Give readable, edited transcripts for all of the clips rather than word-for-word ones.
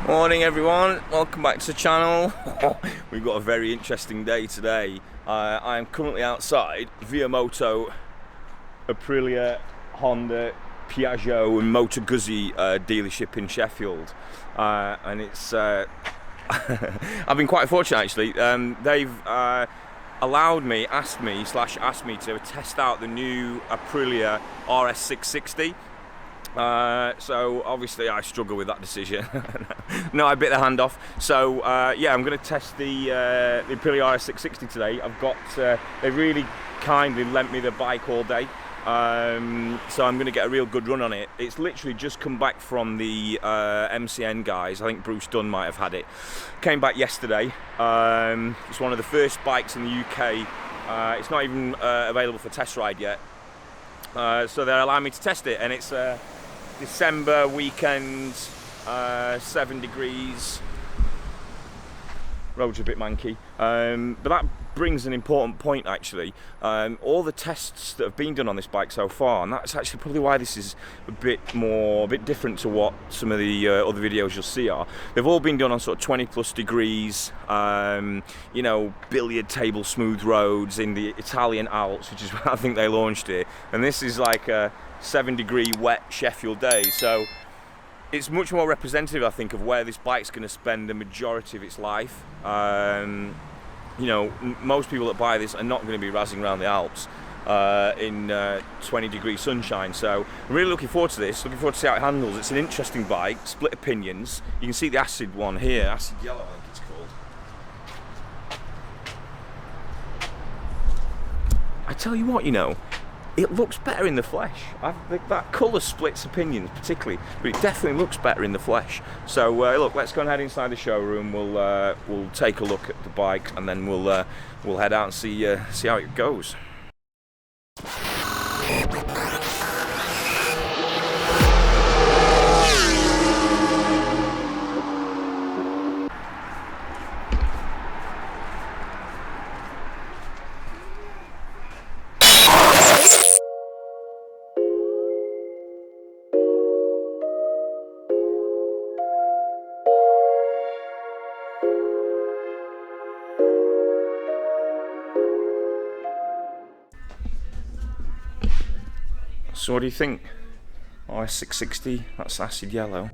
Morning everyone, welcome back to the channel. We've got a very interesting day today. I am currently outside Via-Moto, Aprilia, Honda, Piaggio and Motor Guzzi dealership in Sheffield. And it's I've been quite fortunate actually. They've asked me to test out the new Aprilia RS660. So obviously I struggle with that decision. No, I bit the hand off. So yeah, I'm going to test the Aprilia RS660 today. I've got they really kindly lent me the bike all day, so I'm going to get a real good run on it. It's literally just come back from the MCN guys. I think Bruce Dunn might have had it. Came back yesterday. It's one of the first bikes in the UK. It's not even available for test ride yet. So they're allowing me to test it, and it's December weekend, 7 degrees, roads are a bit manky, but that brings an important point actually. All the tests that have been done on this bike so far, and that's actually probably why this is a bit different to what some of the other videos you'll see are. They've all been done on sort of 20+ degrees, you know, billiard table smooth roads in the Italian Alps, which is where I think they launched it, and this is like a 7-degree wet Sheffield day, so it's much more representative I think of where this bike's going to spend the majority of its life. You know, most people that buy this are not going to be razzing around the Alps in 20-degree sunshine, so I'm really looking forward to this, looking forward to see how it handles. It's an interesting bike, split opinions. You can see the acid one here, acid yellow I think it's called. I tell you what, you know, it looks better in the flesh. That colour splits opinions particularly, but it definitely looks better in the flesh. So look, let's go and head inside the showroom. We'll take a look at the bike, and then we'll head out and see how it goes. So what do you think? RS660, that's acid yellow.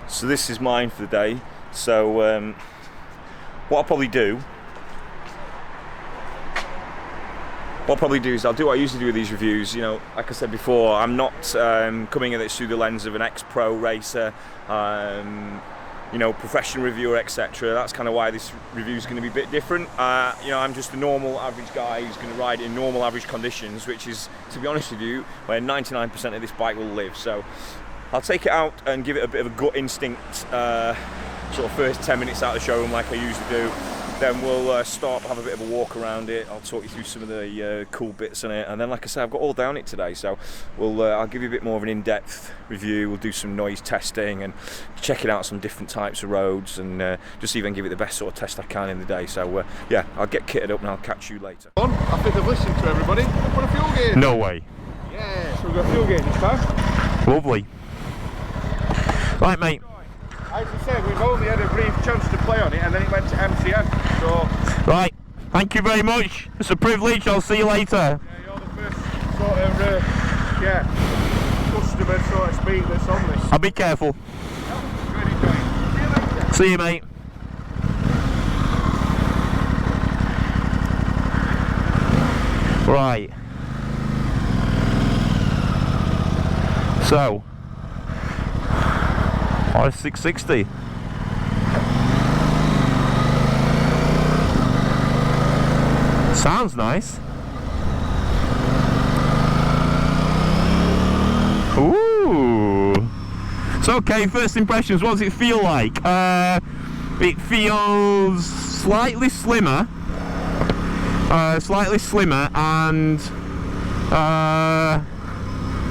So this is mine for the day. So what I'll probably do is I'll do what I usually do with these reviews. You know, like I said before, I'm not coming at this through the lens of an ex-pro racer, you know, professional reviewer, etc. That's kind of why this review is going to be a bit different. You know, I'm just a normal average guy who's going to ride in normal average conditions, which is, to be honest with you, where 99% of this bike will live. So I'll take it out and give it a bit of a gut instinct sort of first 10 minutes out of the showroom like I usually do. Then we'll stop, have a bit of a walk around it. I'll talk you through some of the cool bits in it, and then, like I said, I've got all down it today, so I'll give you a bit more of an in-depth review. We'll do some noise testing and checking out some different types of roads, and just even give it the best sort of test I can in the day. So yeah, I'll get kitted up and I'll catch you later. I think they've listened to everybody. They put a fuel gauge. No way. Yeah, so we've got a fuel gauge this time. Lovely. Right, mate. As I said, we've only had a brief chance to play on it, and then it went to MCN. So Right. Thank you very much. It's a privilege. I'll see you later. yeah, you're the first sort of customer, so to speak, that's on this. I'll be careful. Really enjoy it. See you later. See you, mate. Right. So, RS660. Sounds nice. Ooh. So, okay, first impressions, what does it feel like? It feels slightly slimmer. And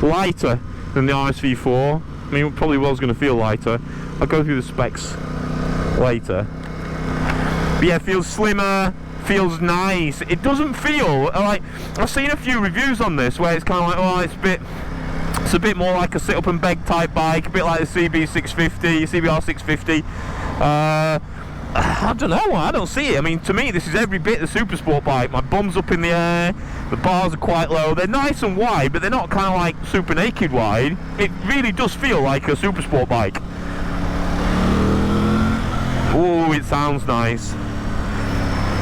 lighter than the RS4. I mean, it probably was going to feel lighter. I'll go through the specs later. But yeah, it feels slimmer, feels nice. It doesn't feel like, I've seen a few reviews on this where it's kind of like, oh, it's a bit more like a sit up and beg type bike, a bit like the CBR650. I don't know, I don't see it. I mean, to me, this is every bit the super sport bike. My bum's up in the air, the bars are quite low. They're nice and wide, but they're not kind of like super naked wide. It really does feel like a super sport bike. Oh, it sounds nice.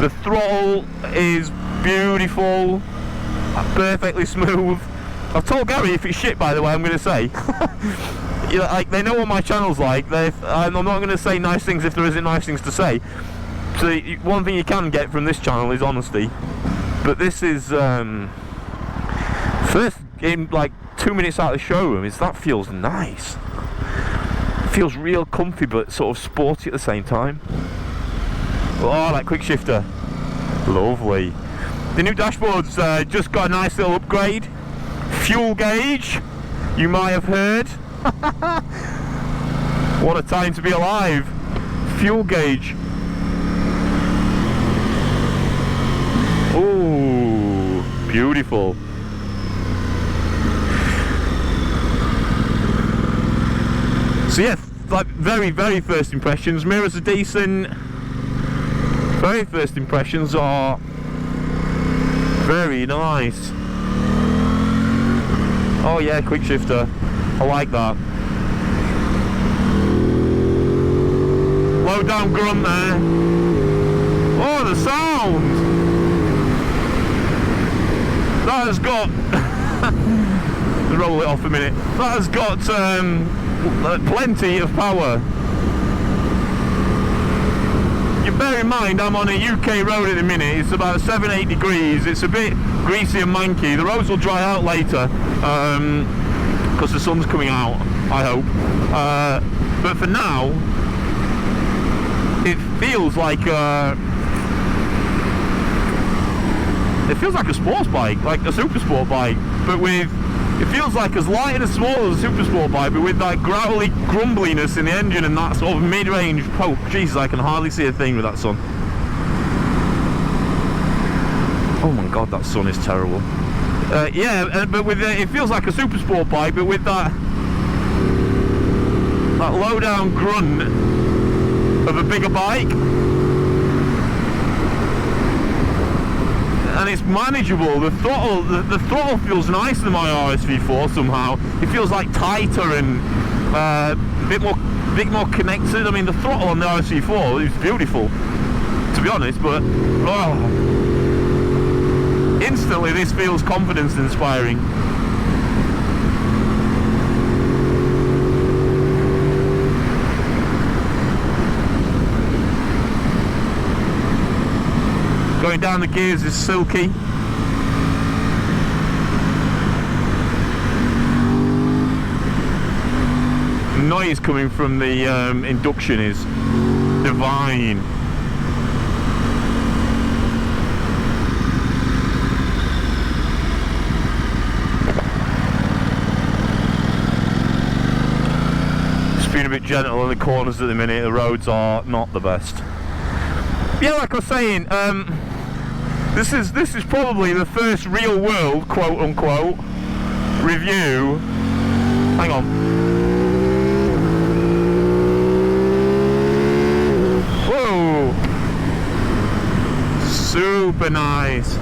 The throttle is beautiful, perfectly smooth. I've told Gary if it's shit, by the way, I'm going to say. You know, like, they know what my channel's like. I'm not going to say nice things if there isn't nice things to say. So one thing you can get from this channel is honesty. But this is first in like 2 minutes out of the showroom. That feels nice. It feels real comfy, but sort of sporty at the same time. Oh, that quick shifter, lovely. The new dashboard's just got a nice little upgrade. Fuel gauge, you might have heard. What a time to be alive. Fuel gauge. Ooh, beautiful. So yeah, like very first impressions. Mirrors are decent. Very first impressions are very nice. Oh yeah, quick shifter. I like that. Low down grunt there. Oh, the sound! That has got... roll it off a minute. That has got plenty of power. You bear in mind I'm on a UK road at the minute. It's about 7-8 degrees. It's a bit greasy and manky. The roads will dry out later. Because the sun's coming out, I hope. But for now, it feels like a sports bike, like a super sport bike, but it feels like as light and as small as a super sport bike, but with that growly grumbliness in the engine and that sort of mid-range. Oh Jesus, I can hardly see a thing with that sun. Oh my God, that sun is terrible. Yeah, but with it feels like a super sport bike, but with that low down grunt of a bigger bike, and it's manageable. The throttle feels nicer than my RS4 somehow. It feels like tighter and a bit more connected. I mean, the throttle on the RS4 is beautiful, to be honest, but instantly this feels confidence inspiring. Going down the gears is silky. The noise coming from the induction is divine. Being a bit gentle in the corners at the minute. The roads are not the best. Yeah, like I was saying, this is probably the first real world, quote unquote, review. Hang on. Whoa! Super nice.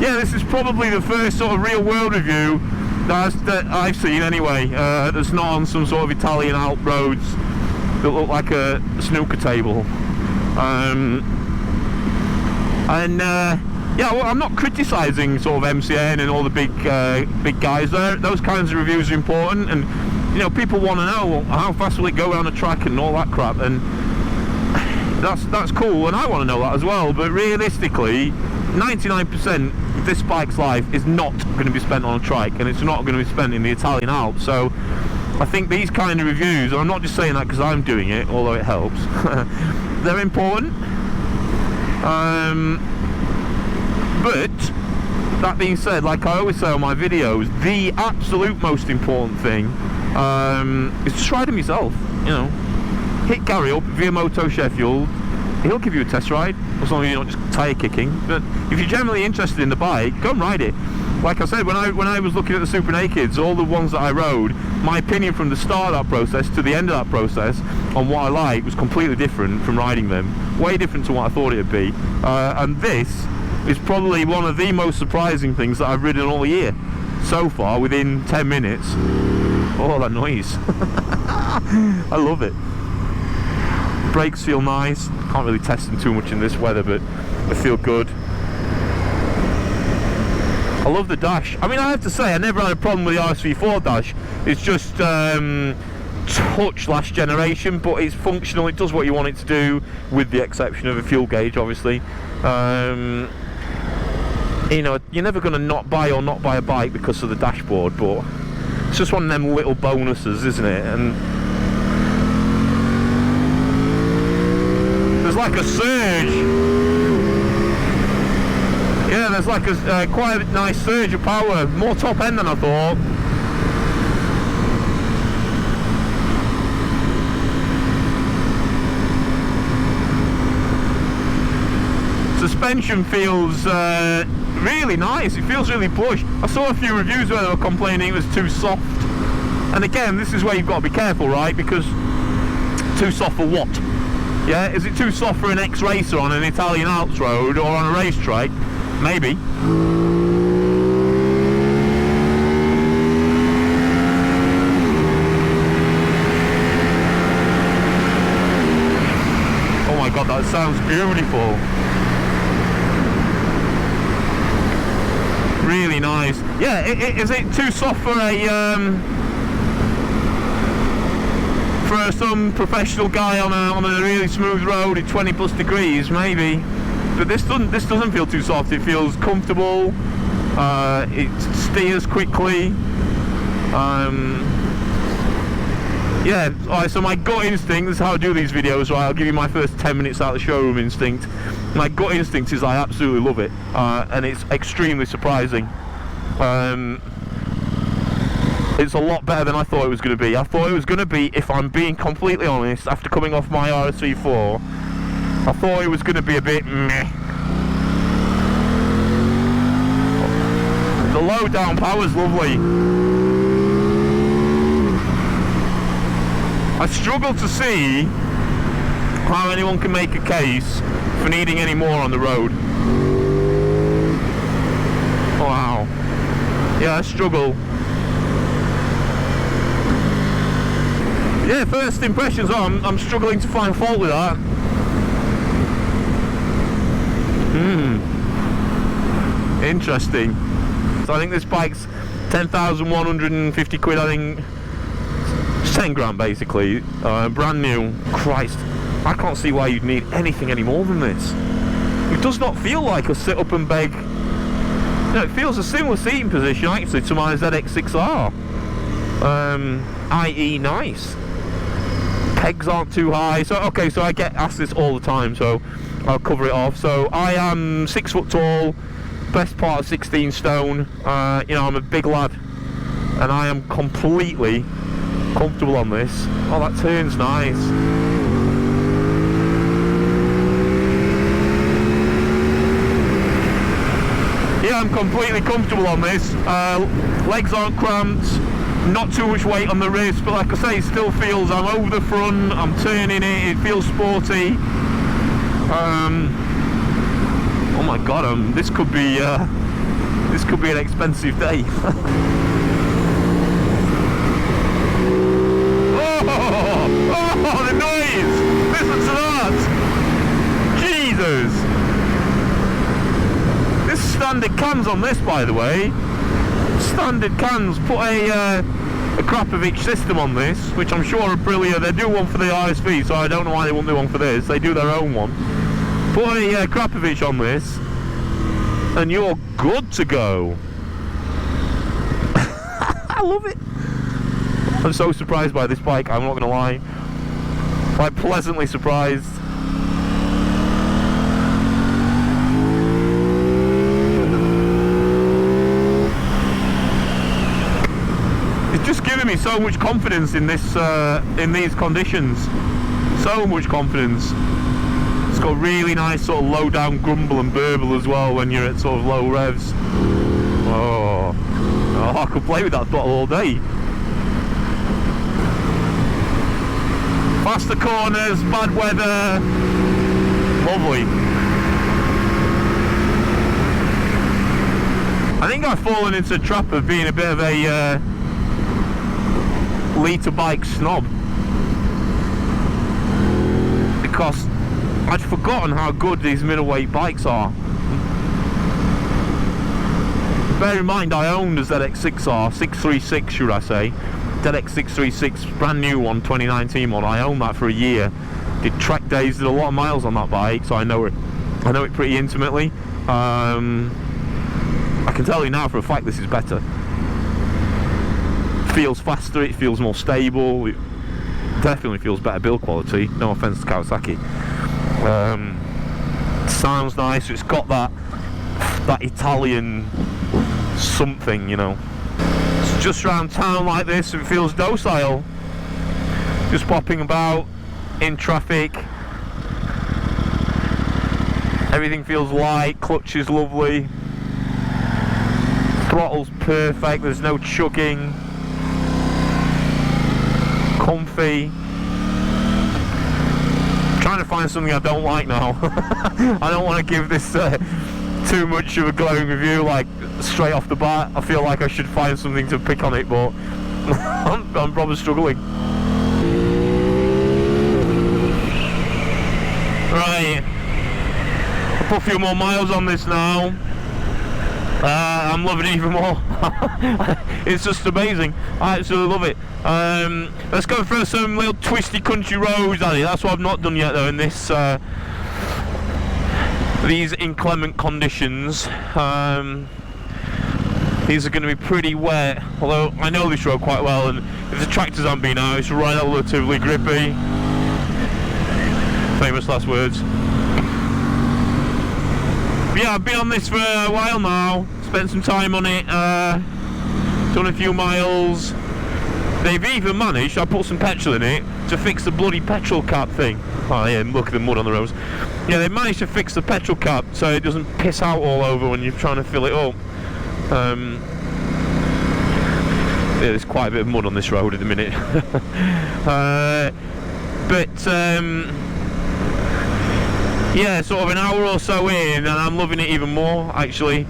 Yeah, this is probably the first sort of real world review that I've seen anyway, that's not on some sort of Italian Alp roads that look like a snooker table. Yeah, well, I'm not criticising sort of MCN and all the big guys there. Those kinds of reviews are important, and you know, people want to know, well, how fast will it go around the track and all that crap, and that's cool, and I want to know that as well. But realistically, 99% of this bike's life is not going to be spent on a trike, and it's not going to be spent in the Italian Alps. So I think these kind of reviews, and I'm not just saying that because I'm doing it, although it helps, they're important. But that being said, like I always say on my videos, the absolute most important thing is just ride them yourself. You know, hit Gary up, Via-Moto Sheffield. He'll give you a test ride, as long as you're not just tyre kicking. But if you're generally interested in the bike, go and ride it. Like I said, when I was looking at the Super Nakeds, all the ones that I rode, my opinion from the start of that process to the end of that process on what I like was completely different from riding them. Way different to what I thought it would be. And this is probably one of the most surprising things that I've ridden all year so far, within 10 minutes. Oh, that noise. I love it. Brakes feel nice. Can't really test them too much in this weather, but they feel good. I love the dash. I mean, I have to say, I never had a problem with the RS4 dash. It's just touch last generation, but it's functional. It does what you want it to do, with the exception of a fuel gauge, obviously. You know, you're never going to not buy a bike because of the dashboard, but it's just one of them little bonuses, isn't it? And there's like a surge. Yeah, there's like a quite a nice surge of power, more top end than I thought. Suspension feels really nice. It feels really plush. I saw a few reviews where they were complaining it was too soft. And again, this is where you've got to be careful, right? Because too soft for what? Yeah, is it too soft for an ex-racer on an Italian Alps road or on a racetrack? Maybe. Oh my god, that sounds beautiful. Really nice. Yeah, is it too soft for some professional guy on a really smooth road at 20 plus degrees? Maybe. But this doesn't feel too soft. It feels comfortable. It steers quickly. Yeah. Alright, so my gut instinct, this is how I do these videos, right? I'll give you my first 10 minutes out of the showroom instinct. My gut instinct is I absolutely love it, and it's extremely surprising. It's a lot better than I thought it was going to be. I thought it was going to be, if I'm being completely honest, after coming off my RS4, I thought it was going to be a bit meh. The low down power's lovely. I struggle to see how anyone can make a case for needing any more on the road. Wow. Yeah, I struggle. Yeah, first impressions are I'm struggling to find fault with that. Interesting. So I think this bike's 10,150 quid, I think. It's 10 grand basically, brand new. Christ, I can't see why you'd need anything any more than this. It does not feel like a sit up and beg. No, it feels a similar seating position actually to my ZX6R. i.e. nice. Pegs aren't too high. So okay, so I get asked this all the time, so I'll cover it off. So I am 6 foot tall, best part of 16 stone. You know, I'm a big lad, and I am completely comfortable on this. Oh, that turns nice. Yeah, I'm completely comfortable on this. Legs aren't cramped, not too much weight on the wrist, but like I say, it still feels, I'm over the front, I'm turning it feels sporty. Oh my god, this could be an expensive day. Oh, the noise! Listen to that! Jesus! This is standard cans on this, by the way. Standard cans. Put a Krapovich system on this, which I'm sure Aprilia, they do one for the RSV, so I don't know why they won't do one for this. They do their own one. Put a Krapovich on this, and you're good to go. I love it. I'm so surprised by this bike, I'm not gonna lie. Like, pleasantly surprised. It's just giving me so much confidence in this, in these conditions. So much confidence. It's got really nice sort of low down grumble and burble as well when you're at sort of low revs. Oh, I could play with that throttle all day. Faster corners, bad weather, lovely. I think I've fallen into the trap of being a bit of a litre bike snob, because I'd forgotten how good these middleweight bikes are. Bear in mind, I owned a ZX6R, 636 should I say. ZX636, brand new one, 2019 one. I owned that for a year. Did track days, did a lot of miles on that bike, so I know it pretty intimately. I can tell you now for a fact this is better. It feels faster, it feels more stable, it definitely feels better build quality. No offense to Kawasaki. Sounds nice. It's got that Italian something, you know. Just around town like this, it feels docile. Just popping about in traffic. Everything feels light, clutch is lovely. Throttle's perfect, there's no chugging. Comfy. I'm trying to find something I don't like now. I don't want to give this too much of a glowing review, like straight off the bat. I feel like I should find something to pick on it, but I'm probably struggling. Right, I'll put a few more miles on this now. I'm loving it even more. It's just amazing. I absolutely love it. Let's go through some little twisty country roads, Addy. That's what I've not done yet though in this these inclement conditions. These are going to be pretty wet, although I know this road quite well, and if the tractors haven't been out, it's relatively grippy. Famous last words. But yeah, I've been on this for a while now, spent some time on it, done a few miles. They've even managed, I put some petrol in it, to fix the bloody petrol cap thing. Oh yeah, look at the mud on the roads. Yeah, they managed to fix the petrol cap so it doesn't piss out all over when you're trying to fill it up. Yeah, there's quite a bit of mud on this road at the minute. Yeah, sort of an hour or so in, and I'm loving it even more, actually.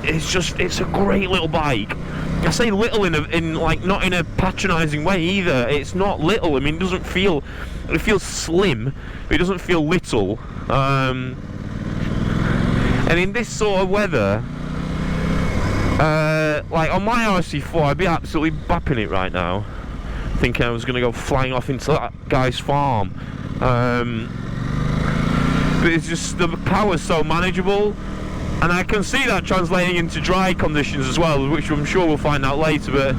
It's a great little bike. I say little in like not in a patronising way either. It's not little. I mean, it doesn't feel. It feels slim. But it doesn't feel little. And in this sort of weather, like on my RC4, I'd be absolutely bapping it right now, thinking I was going to go flying off into that guy's farm. But it's just the power's so manageable. And I can see that translating into dry conditions as well, which I'm sure we'll find out later, but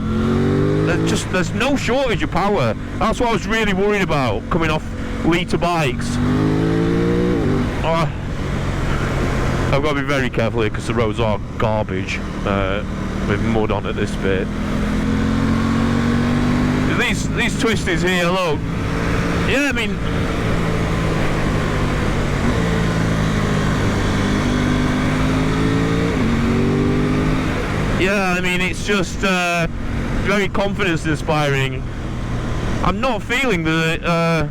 there's no shortage of power. That's what I was really worried about coming off litre bikes. I've got to be very careful here because the roads are garbage with mud on at this bit. These twisties here, look. Yeah, I mean, it's just very confidence inspiring. I'm not feeling the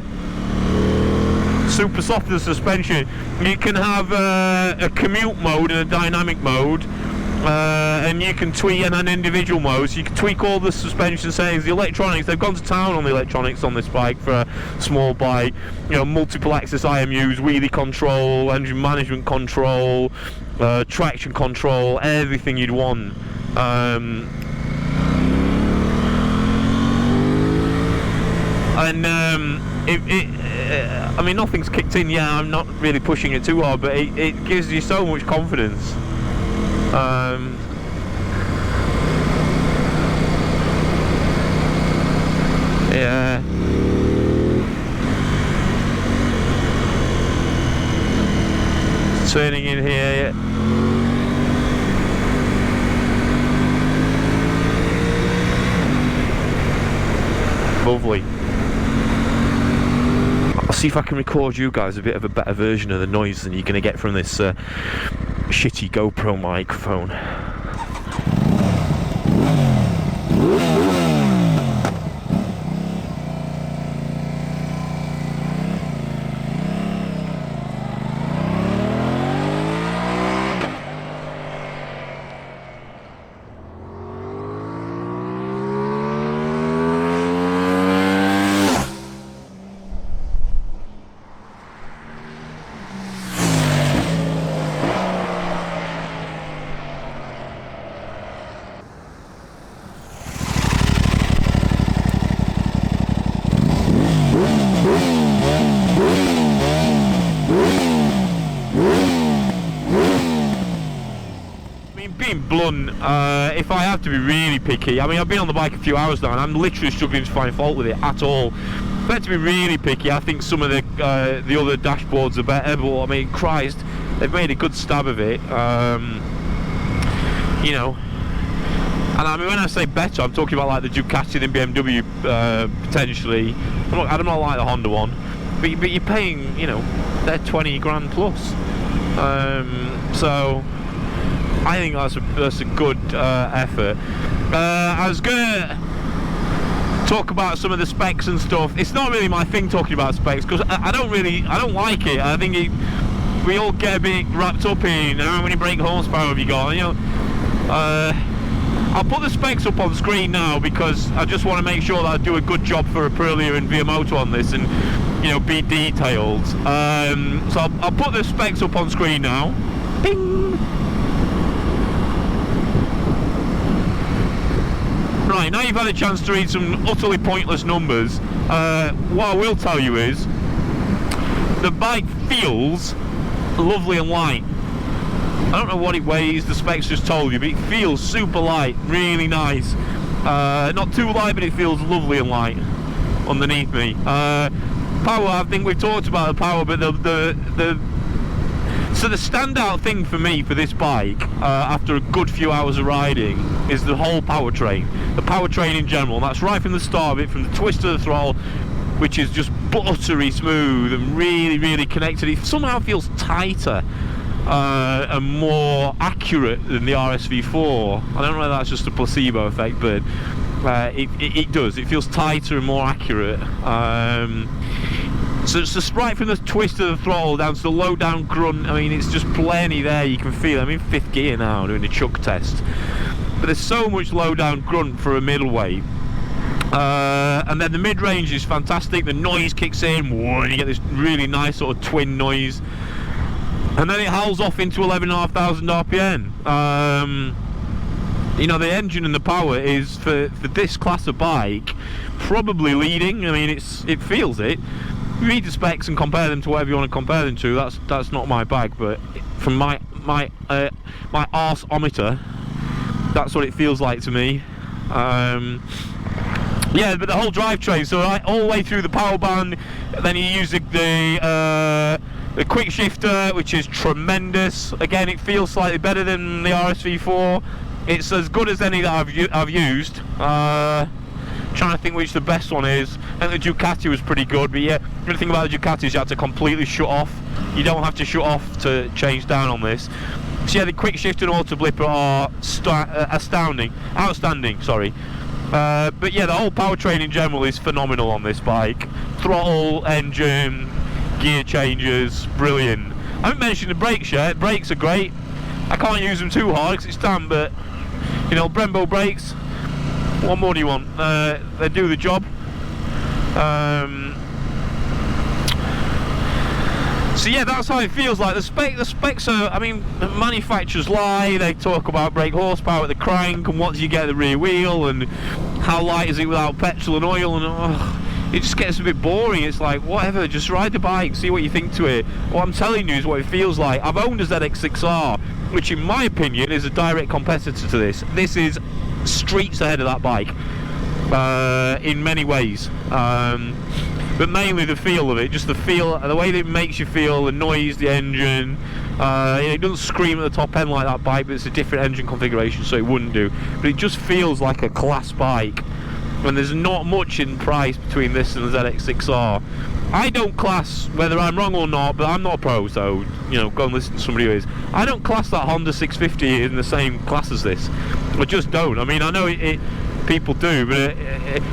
super soft the suspension. You can have a commute mode and a dynamic mode, and you can tweak an individual mode, so you can tweak all the suspension settings. The electronics, they've gone to town on the electronics on this bike for a small bike. You know, multiple axis IMUs, wheelie control, engine management control, traction control, everything you'd want. I mean, nothing's kicked in yet. I'm not really pushing it too hard, but it gives you so much confidence. Yeah. Turning in here. Lovely. I'll see if I can record you guys a bit of a better version of the noise than you're going to get from this shitty GoPro microphone. Blunt, if I have to be really picky, I mean, I've been on the bike a few hours now and I'm literally struggling to find fault with it at all. If I had to be really picky, I think some of the other dashboards are better, but I mean, Christ, they've made a good stab of it. You know, and I mean, when I say better, I'm talking about like the Ducati and BMW potentially. I'm not like the Honda one, but you're paying, you know, they're 20 grand plus. So I think that's a good effort. I was gonna talk about some of the specs and stuff. It's not really my thing talking about specs because I don't like it. I think we all get a bit wrapped up in how many brake horsepower have you got. You know, I'll put the specs up on the screen now because I just want to make sure that I do a good job for Aprilia and Via-Moto on this, and you know, be detailed. So I'll put the specs up on screen now. Ping. Right, now you've had a chance to read some utterly pointless numbers. What I will tell you is the bike feels lovely and light. I don't know what it weighs, the specs just told you, but it feels super light, really nice. Not too light, but it feels lovely and light underneath me. Power, I think we've talked about the power, but so the standout thing for me for this bike, after a good few hours of riding, is the whole powertrain. The powertrain in general. That's right from the start of it, from the twist of the throttle, which is just buttery smooth and really, really connected. It somehow feels tighter and more accurate than the RSV4. I don't know whether that's just a placebo effect, but it does. It feels tighter and more accurate. So it's just right from the twist of the throttle down to the low down grunt. I mean, it's just plenty there. You can feel it. I'm in 5th gear now doing a chuck test, but there's so much low down grunt for a middleweight. And then the mid-range is fantastic. The noise kicks in, and you get this really nice sort of twin noise, and then it howls off into 11,500 RPM. You know, the engine and the power is for this class of bike probably leading. I mean, it feels it. Read the specs and compare them to whatever you want to compare them to. That's not my bag, but from my my arse-ometer. That's what it feels like to me. Yeah, but the whole drivetrain, so all the way through the power band, then you use the quick shifter, which is tremendous. Again, it feels slightly better than the RSV4. It's as good as any that I've used. Trying to think which the best one is. I think the Ducati was pretty good, but yeah, the only thing about the Ducati is you have to completely shut off. You don't have to shut off to change down on this. So yeah, the quick shift and auto blipper are outstanding, sorry. But yeah, the whole powertrain in general is phenomenal on this bike. Throttle, engine, gear changes, brilliant. I haven't mentioned the brakes yet. Brakes are great. I can't use them too hard because it's damn, but you know, Brembo brakes, what more do you want? They do the job. So yeah, that's how it feels like. The specs are, I mean, manufacturers lie. They talk about brake horsepower at the crank and what do you get at the rear wheel and how light is it without petrol and oil, and it just gets a bit boring. It's like, whatever, just ride the bike, see what you think to it. What I'm telling you is what it feels like. I've owned a ZX6R, which in my opinion is a direct competitor to this. This is streets ahead of that bike in many ways. But mainly the feel of it, just the feel, the way that it makes you feel, the noise, the engine. It doesn't scream at the top end like that bike, but it's a different engine configuration, so it wouldn't do. But it just feels like a class bike. And there's not much in price between this and the ZX6R. I don't class, whether I'm wrong or not, but I'm not a pro, so you know, go and listen to somebody who is. I don't class that Honda 650 in the same class as this. I just don't. I mean, I know people do, but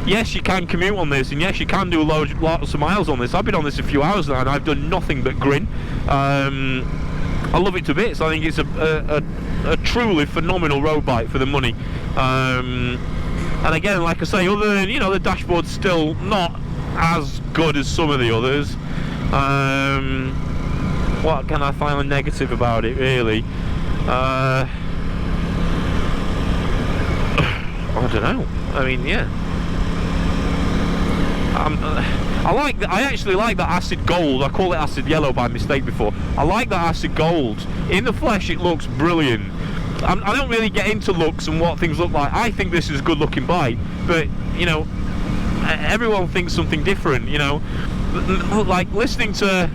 yes, you can commute on this, and yes, you can do lots of miles on this. I've been on this a few hours now, and I've done nothing but grin. I love it to bits. I think it's a truly phenomenal road bike for the money. And again, like I say, other than, you know, the dashboard's still not as good as some of the others. What can I find negative about it, really? I don't know. I mean, yeah. I actually like that acid gold. I call it acid yellow by mistake before. I like that acid gold. In the flesh, it looks brilliant. I don't really get into looks and what things look like. I think this is a good looking bike, but you know, everyone thinks something different. You know, like listening to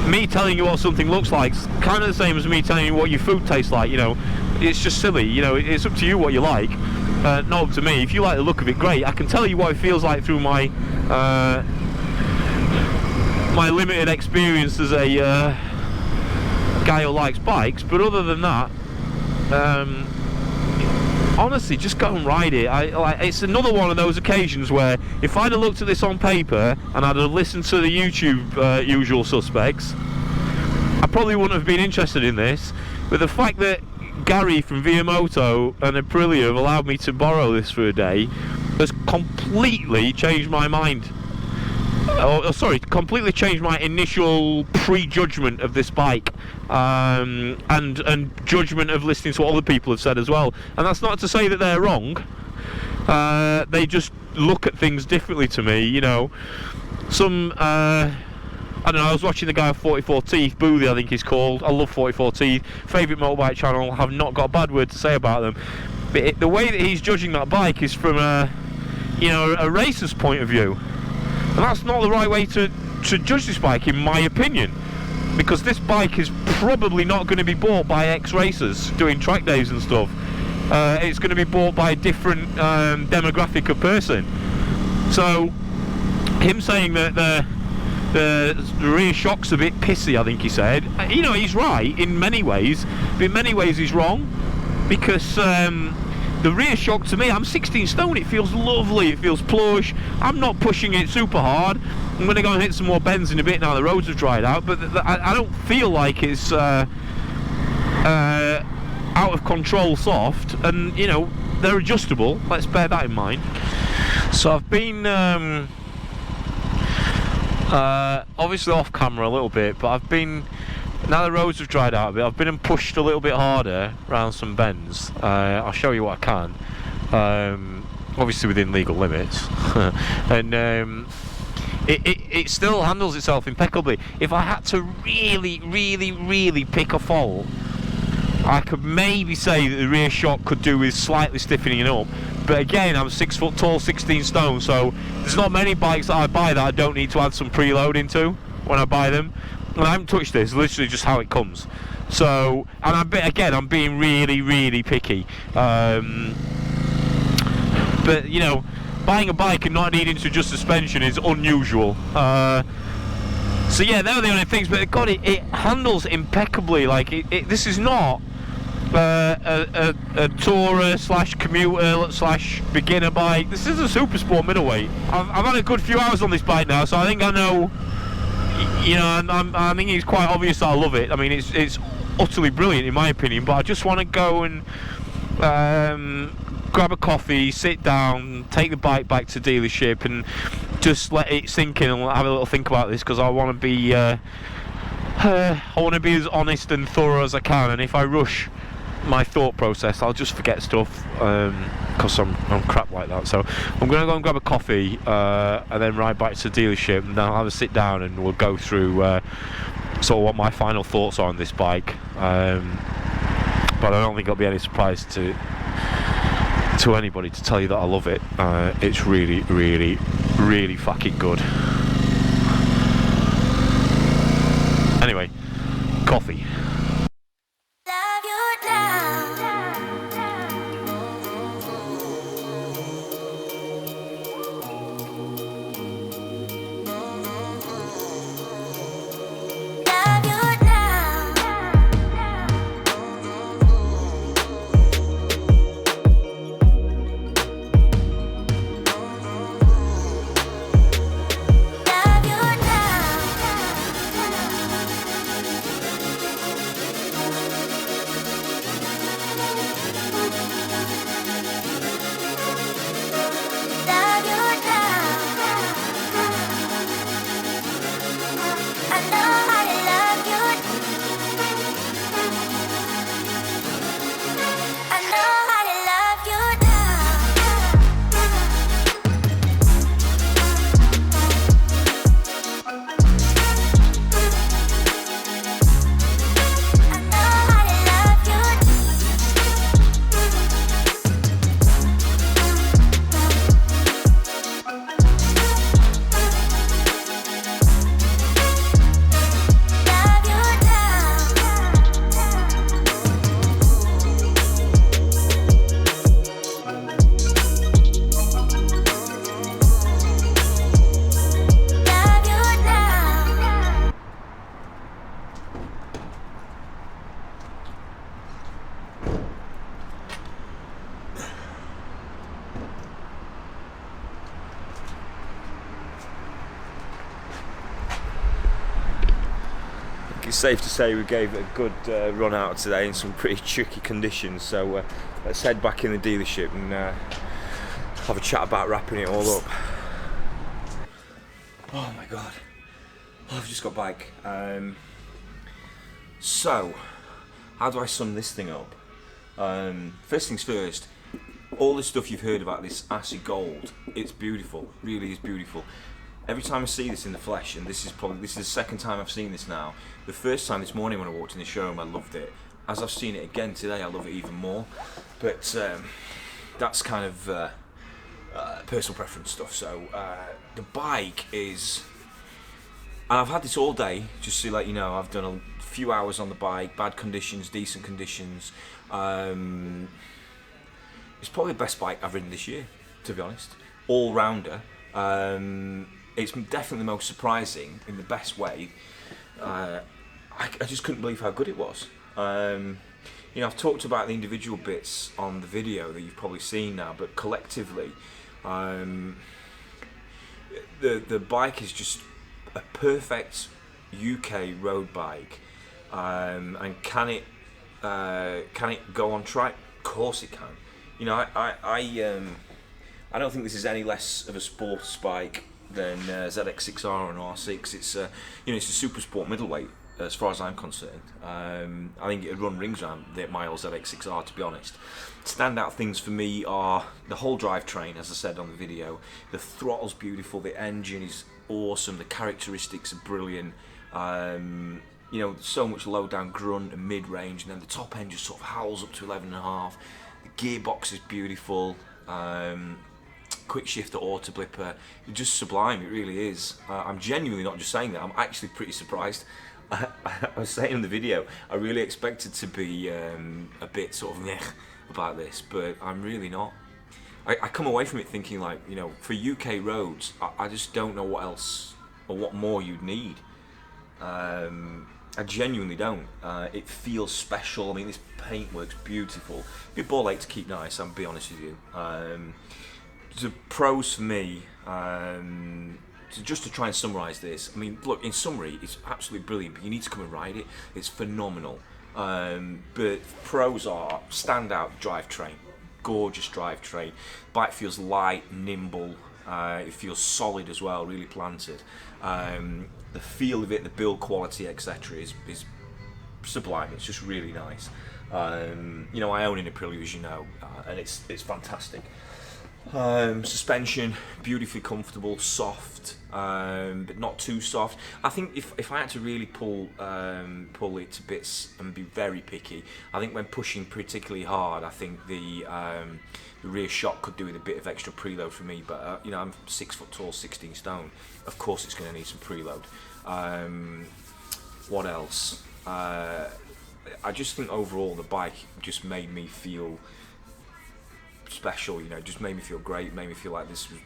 me telling you what something looks like is kind of the same as me telling you what your food tastes like. You know, it's just silly. You know, it's up to you what you like, not up to me. If you like the look of it, great. I can tell you what it feels like through my my limited experience as a guy who likes bikes, but other than that, honestly, just go and ride it. It's another one of those occasions where if I'd have looked at this on paper and I'd have listened to the YouTube usual suspects, I probably wouldn't have been interested in this. But the fact that Gary from Via-Moto and Aprilia have allowed me to borrow this for a day has completely changed my mind. Sorry, completely changed my initial prejudgment of this bike, and judgment of listening to what other people have said as well. And that's not to say that they're wrong. They just look at things differently to me. You know, I don't know. I was watching the guy with 44 Teeth, Boothie, I think he's called. I love 44 Teeth. Favourite motorbike channel. Have not got a bad word to say about them. But the way that he's judging that bike is from a racer's point of view. And that's not the right way to judge this bike, in my opinion, because this bike is probably not going to be bought by ex-racers doing track days and stuff. It's going to be bought by a different demographic of person. So him saying that the rear shock's a bit pissy, I think he said, you know, he's right in many ways, but in many ways he's wrong, because the rear shock, to me, I'm 16 stone, it feels lovely, it feels plush. I'm not pushing it super hard. I'm going to go and hit some more bends in a bit now the roads have dried out, but I don't feel like it's out of control soft, and you know, they're adjustable, let's bear that in mind. So I've been obviously off camera a little bit, but I've been, now the roads have dried out a bit, I've been and pushed a little bit harder around some bends. I'll show you what I can, obviously within legal limits. And it still handles itself impeccably. If I had to really pick a fault, I could maybe say that the rear shock could do with slightly stiffening it up. But again, I'm 6 foot tall, 16 stone, so there's not many bikes that I buy that I don't need to add some preload into when I buy them. And I haven't touched this, literally just how it comes. So, and I'm being really picky. But you know, buying a bike and not needing to adjust suspension is unusual. So yeah, they're the only things. But God, it handles impeccably. Like this is not a tourer / commuter / beginner bike. This is a super sport middleweight. I've had a good few hours on this bike now, so I think I know. You know, I think it's quite obvious that I love it. I mean, it's utterly brilliant in my opinion. But I just want to go and grab a coffee, sit down, take the bike back to dealership, and just let it sink in and have a little think about this, because I want to be as honest and thorough as I can. And if I rush my thought process, I'll just forget stuff, because I'm crap like that. So I'm going to go and grab a coffee and then ride back to the dealership, and then I'll have a sit down and we'll go through sort of what my final thoughts are on this bike. But I don't think it'll be any surprise to anybody to tell you that I love it. It's really fucking good. Anyway, coffee. It's safe to say we gave it a good run out today in some pretty tricky conditions, so let's head back in the dealership and have a chat about wrapping it all up. Oh my god, I've just got back. So, how do I sum this thing up? First things first, all the stuff you've heard about this acid gold, it's beautiful, really is beautiful. Every time I see this in the flesh, and this is the second time I've seen this now. The first time this morning when I walked in the showroom, I loved it. As I've seen it again today, I love it even more. But that's kind of personal preference stuff. So the bike is, and I've had this all day, just to let you know. I've done a few hours on the bike, bad conditions, decent conditions. It's probably the best bike I've ridden this year, to be honest. All rounder. It's definitely the most surprising in the best way. I just couldn't believe how good it was. You know, I've talked about the individual bits on the video that you've probably seen now, but collectively, the bike is just a perfect UK road bike. And can it go on track? Of course it can. You know, I don't think this is any less of a sports bike than ZX6R and R6. It's you know, it's a super sport middleweight. as far as I'm concerned. I think it'd run rings around the Miles LX6R, to be honest. Standout things for me are the whole drivetrain, as I said on the video. The throttle's beautiful, the engine is awesome, the characteristics are brilliant. You know, so much low down grunt and mid-range, and then the top end just sort of howls up to 11.5. The gearbox is beautiful. Quick shifter auto blipper, just sublime, it really is. I'm genuinely not just saying that, I'm actually pretty surprised. I was saying in the video, I really expected to be a bit sort of meh about this, but I'm really not. I come away from it thinking, like, you know, for UK roads, I just don't know what else or what more you'd need. I genuinely don't. It feels special. I mean, this paintwork's beautiful. It'd be a ball ache to keep nice, I'll be honest with you. The pros for me, just to try and summarise this, I mean, look, in summary, it's absolutely brilliant, but you need to come and ride it. It's phenomenal. But pros are standout drivetrain, gorgeous drivetrain. Bike feels light, nimble. It feels solid as well, really planted. The feel of it, the build quality, etc., is sublime. It's just really nice. You know, I own an Aprilia, as you know, and it's fantastic. Suspension, beautifully comfortable, soft, but not too soft. I think if I had to really pull it to bits and be very picky, I think when pushing particularly hard, I think the rear shock could do with a bit of extra preload for me. But you know, I'm 6 foot tall, 16 stone. Of course, it's going to need some preload. What else? I just think overall the bike just made me feel special, you know, just made me feel great, made me feel like this was,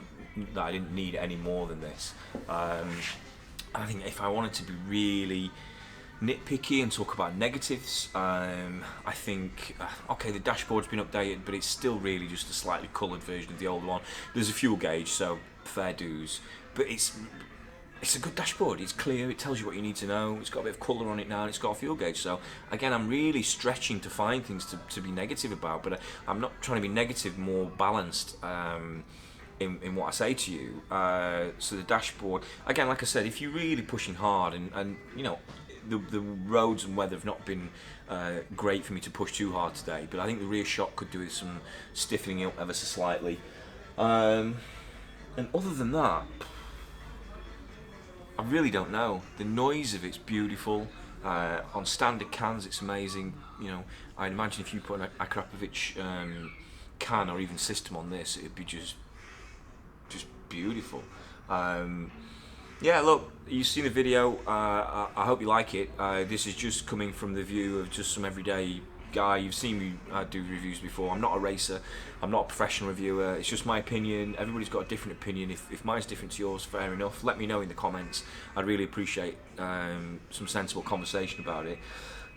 that I didn't need any more than this. I think if I wanted to be really nitpicky and talk about negatives, I think, okay, the dashboard's been updated, but it's still really just a slightly coloured version of the old one. There's a fuel gauge, so fair dues, but it's a good dashboard. It's clear, it tells you what you need to know, it's got a bit of colour on it now, and it's got a fuel gauge. So again, I'm really stretching to find things to be negative about, but I'm not trying to be negative, more balanced in what I say to you. So the dashboard, again, like I said, if you're really pushing hard, and you know, the roads and weather have not been great for me to push too hard today, but I think the rear shock could do with some stiffening up ever so slightly. And other than that, I really don't know. The noise of it's beautiful. On standard cans, it's amazing. You know, I'd imagine if you put an Akrapovic can or even system on this, it'd be just beautiful. Yeah, look, you've seen the video. I hope you like it. This is just coming from the view of just some everyday guy. You've seen me do reviews before. I'm not a racer, I'm not a professional reviewer, it's just my opinion. Everybody's got a different opinion. If mine's different to yours, fair enough, let me know in the comments. I'd really appreciate some sensible conversation about it.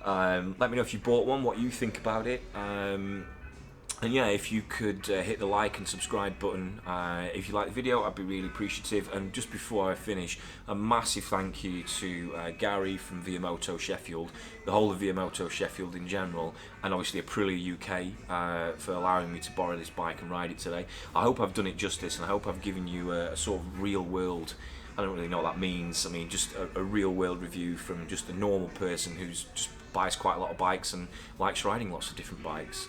Let me know if you bought one, what you think about it. And yeah, if you could hit the like and subscribe button if you like the video, I'd be really appreciative. And just before I finish, a massive thank you to Gary from Via-Moto Sheffield, the whole of Via-Moto Sheffield in general, and obviously Aprilia UK for allowing me to borrow this bike and ride it today. I hope I've done it justice, and I hope I've given you a sort of real world, I don't really know what that means, I mean just a real world review from just a normal person who's just buys quite a lot of bikes and likes riding lots of different bikes.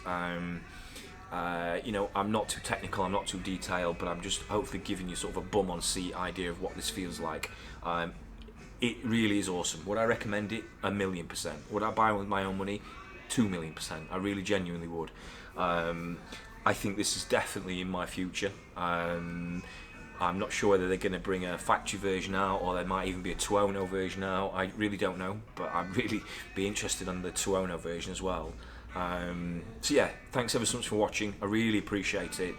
You know, I'm not too technical, I'm not too detailed, but I'm just hopefully giving you sort of a bum on seat idea of what this feels like. It really is awesome. Would I recommend it? 1,000,000%. Would I buy it with my own money? 2,000,000%. I really genuinely would. I think this is definitely in my future. I'm not sure whether they're going to bring a factory version out, or there might even be a Tuono version out. I really don't know, but I'd really be interested in the Tuono version as well. So yeah, thanks ever so much for watching. I really appreciate it.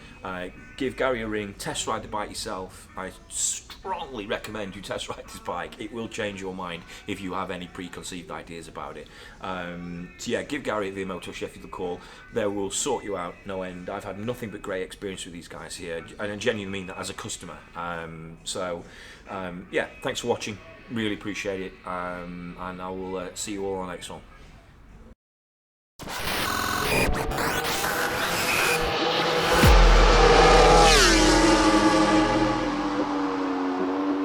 Give Gary a ring, test ride the bike yourself. I strongly recommend you test ride this bike. It will change your mind if you have any preconceived ideas about it. So yeah, give Gary at Via-Moto Sheffield a call. They will sort you out no end. I've had nothing but great experience with these guys here, and I genuinely mean that as a customer. Yeah, thanks for watching. Really appreciate it, and I will see you all on the next one.